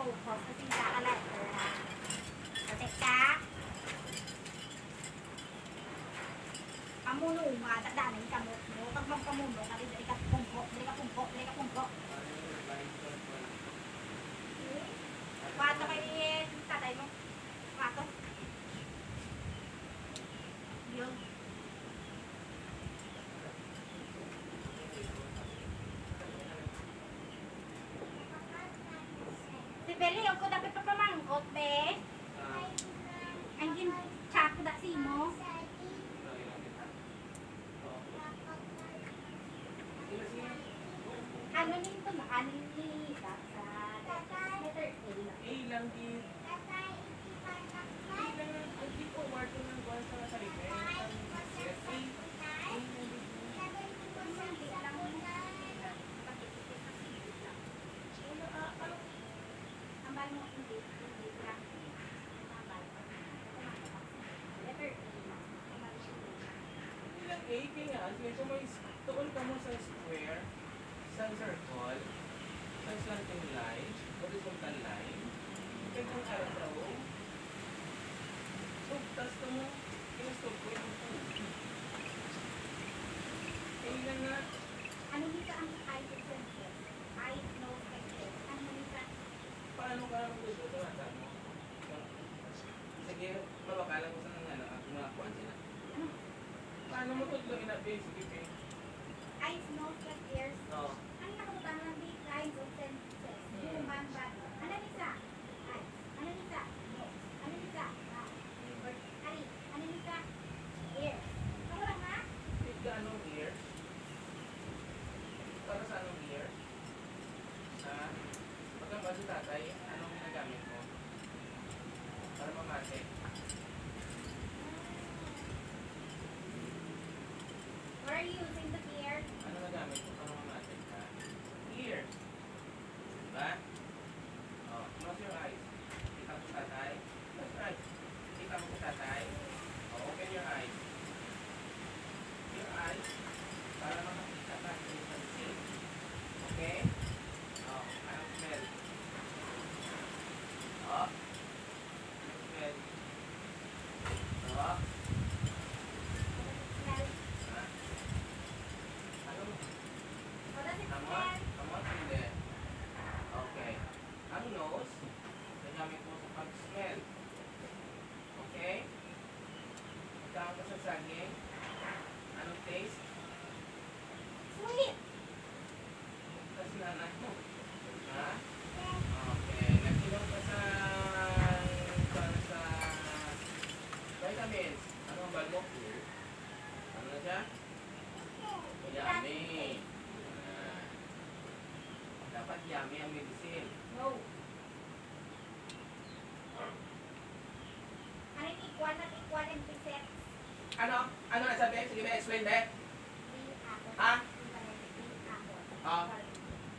focus kasi kaka-letter na. Kasi ka, kamuno nga, tadaanan ka mo. Pag magkamuno, dali ka pungko, dali ka pungko, dali ka pungko. Wato kay tatay mo. Wato. Yun. Si Beli, yung ko dapat papamangkot, be. Ang gin-chat ko da si mo. Ano nito na? Ano nito? Sa letter A lang. A lang din. A lang ang hindi po marto ng buwan sa salita. Yes, A. A lang din. Ambal mo hindi lang. Ambal. Letter A lang. Ilang A kaya nga, sige, kung may tuon ka mo sa square, sa circle, sa slanting line, horizontal line, kaya kung araw, so, tas ka mo, kinastop ko yung A lang nga, Ano nito ang eye differences? Eye, nose, face. Ano nito? paano ka naman gusto, tumata mo? Sige, mabakala ko sa mga kuwan sila. Ano? Paano mo tutulong inabing? Sige, Ping. Eyes, nose, ears. Oo. Ano nakabutang ng big lines of sentences? Human, but ano nito? Eyes. Ano nito? Nose. Ano nito? Mouth. Or, ari. Ano nito? Ears. Ano lang ha? Tigda anong ear? Para sa anong ear? Pagkaba si tatay, anong ginagamit mo? Para mamate. Or are you using the ear? Ano nagamit mo para mamate ka? Ear. Diba? Oh, close your eyes. Kita mo tatay. Close your eyes. Kita mo tatay. Oh, open your eyes. Your eyes. Para makakita ka. You can see. Okay? Oh, anong smell? Oh. Anong smell? Oh. Smell. Ha? Ano? What does it Amot? smell? Amot? Hindi. Okay. Ang nose, nagamit mo sa pag-smell. Okay? Pagkaon ka sa saging, anong taste? Sweet. Tapos nanay mo. Ha? Okay. Nag-inom ka sa vitamins. Ano ang bal mo? Ano na siya? Yummy. Dapat yummy ang medicine. No. Ano yung equal at equal and preset? Ano? Ano na sabi? Sige ba, explain ba? 3 apples. Ha? 3 apples. Ah.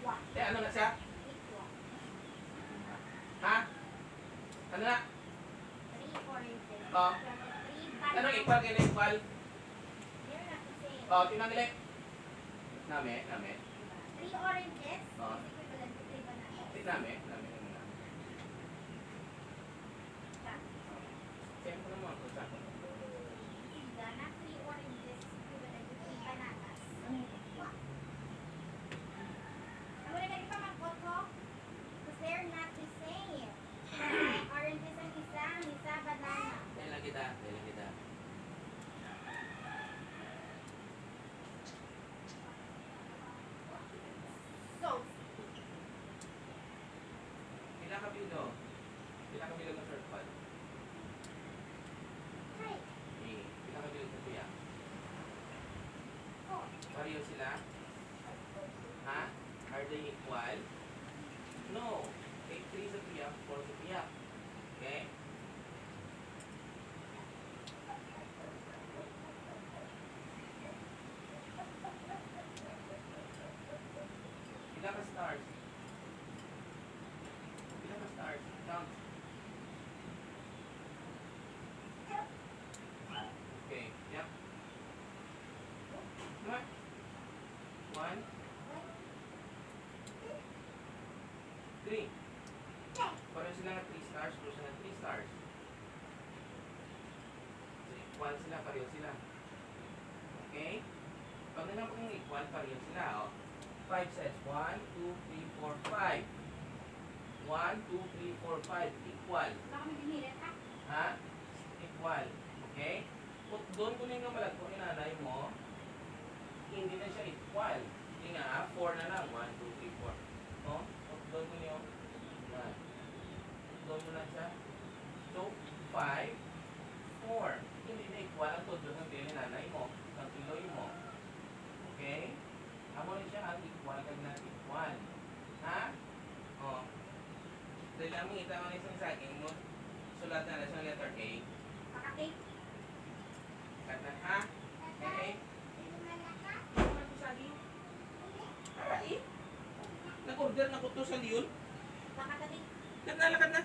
One. Ano na siya? Equal. Ha? Ano na? 3 oranges. Ah. 3 Ano bananas. equal kaya equal? They're not the same. Tingnan nila. Nami. 3 oranges Ah. is equivalent to 3 bananas. Nami. Ha? Siyempre naman ako sa akin. Sida na 3 oranges is equivalent to 3 bananas. What? Ano na ganito magkot ko? Because they're not the same. Oranges ang isa banana. Dahil lang kita. So, Pila ka bilog ng circle? hi. Pila ka bilog sa kuya? Oh, Pareho sila? Ha? Are they equal? No. Take 3 sa kuya, 4 sa kuya. Okay? Pila ka stars? Count. Okay, yep. Come on. 1, 3. pareho sila ng 3 stars, pareho sila ng 3 stars. So, equal sila, pareho sila. Okay? Pag naman kung equal, pareho sila, oh. 5 sets. 1, 2, 3, 4, 5. 1, 2, 3, 4, 5. Equal. Baka may dinilit ha? Ha? Equal. Okay? Kung doon kunin ka malagpo ni nanay mo, hindi na siya equal. Hindi nga, 4 na lang. 1, 2, 3, 4. No? Kung doon mo niyo, yan. Doon mo lang siya. So, 5, 4. Hindi na equal ang todo ng ni nanay mo, ng tuloy mo. Okay? Amo rin siya ang equal, kag na equal. Ha? O. Dahil lang kita mo na isang saging mo, sulat na lang sa letter A. Paka-cake. Kata, ha? Okay? May lumalaka. Ano man ito saging? Para eh? Nag-order na ko to sa Leon. Baka tabi. Lakad na, lakad na.